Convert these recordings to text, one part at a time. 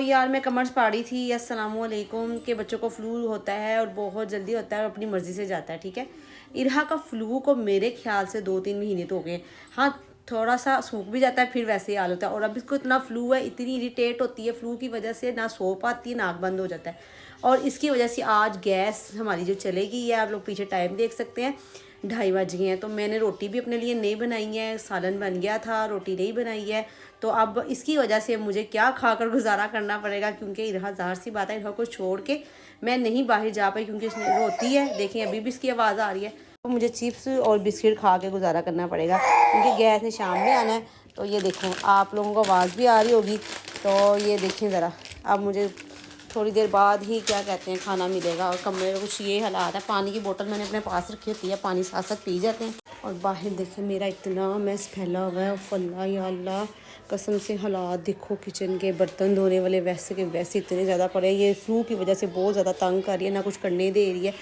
यार मैं कमेंट्स पढ़ी थी अस्सलामुअलैकुम के बच्चों को फ्लू होता है और बहुत जल्दी होता है और अपनी मर्ज़ी से जाता है। ठीक है, इरहा का फ्लू को मेरे ख्याल से 2-3 महीने तो हो गए। हाँ, थोड़ा सा सूख भी जाता है फिर वैसे ही हाल होता है। और अब इसको इतना फ्लू है, इतनी इरिटेट होती है फ्लू की वजह से, ना सो पाती है, नाक बंद हो जाता है। और इसकी वजह से आज गैस हमारी जो चलेगी है, आप लोग पीछे टाइम देख सकते हैं, 2:30 बज गए हैं। तो मैंने रोटी भी अपने लिए नहीं बनाई है, सालन बन गया था, रोटी नहीं बनाई है। तो अब इसकी वजह से मुझे क्या खाकर गुजारा करना पड़ेगा, क्योंकि इरहा ज़ाहिर सी बात है, इरहा को छोड़ के मैं नहीं बाहर जा पाई क्योंकि उसने रोती है। देखें अभी भी इसकी आवाज़ आ रही है। तो मुझे चिप्स और बिस्किट खा के गुजारा करना पड़ेगा क्योंकि गैस ने शाम में आना है। तो ये देखो, आप लोगों को आवाज़ भी आ रही होगी। तो ये देखें ज़रा, अब मुझे थोड़ी देर बाद ही क्या कहते हैं खाना मिलेगा। और कमरे में कुछ ये हालात है, पानी की बोतल मैंने अपने पास रखी होती है, पानी साथ साथ पी जाते हैं। और बाहर देखें मेरा इतना मैस फैला हुआ है, अल्लाह या अल्लाह, कसम से हालात देखो किचन के, बर्तन धोने वाले वैसे के वैसे इतने ज़्यादा पड़े हैं। ये फ्लू की वजह से बहुत ज़्यादा तंग कर रही है, ना कुछ करने दे रही है।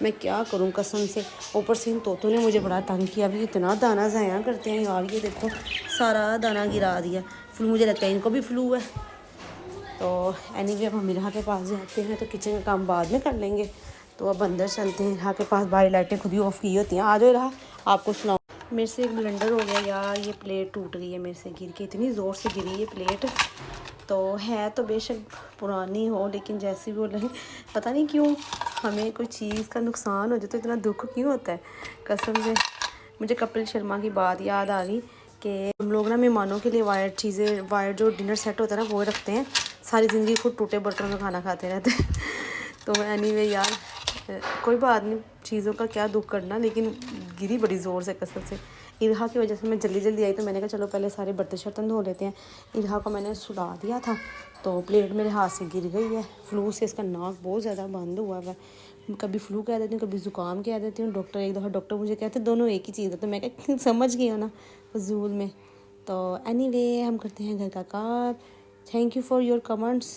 मैं क्या करूं कसम से। ऊपर से इन तोतों ने मुझे बड़ा तंग किया। अभी इतना दाना ज़ाया करते हैं यार, ये देखो सारा दाना गिरा दिया। फ्लू, मुझे लगता है इनको भी फ्लू है। तो एनीवे अब हम इरहा के पास जाते हैं, तो किचन का काम बाद में कर लेंगे। तो अब अंदर चलते हैं। इरहा के पास बाहर लाइटें खुद ही ऑफ़ की होती हैं। आ जाओ इरहा, आपको सुनाओ। मेरे से एक ब्लेंडर हो गया यार, ये प्लेट टूट गई है मेरे से गिर के, इतनी ज़ोर से गिरी ये प्लेट। तो है तो बेशक पुरानी हो, लेकिन जैसे भी बोल रहे, पता नहीं क्यों हमें कोई चीज़ का नुकसान हो जाए तो इतना दुख क्यों होता है। कसम से मुझे कपिल शर्मा की बात याद आ गई कि हम लोग ना मेहमानों के लिए वायर चीज़ें, वायर जो डिनर सेट होता है ना, वो रखते हैं। सारी ज़िंदगी खुद टूटे बर्तनों में खाना खाते रहते हैं। तो एनीवे यार, कोई बात नहीं, चीज़ों का क्या दुख करना, लेकिन गिरी बड़ी ज़ोर से कसम से। इरहा की वजह से मैं जल्दी जल्दी आई, तो मैंने कहा चलो पहले सारे बर्तन शर्तन धो लेते हैं। इरहा को मैंने सुला दिया था, तो प्लेट मेरे हाथ से गिर गई है। फ्लू से इसका नाक बहुत ज़्यादा बंद हुआ है। कभी फ्लू कह देती हूँ, कभी ज़ुकाम कह देती हूँ। डॉक्टर एक दफ़ा डॉक्टर मुझे कहते दोनों एक ही चीज़ है, तो मैं क्या समझ गया ना फजूल में। तो एनीवे हम करते हैं घर का काम। Thank you for your comments.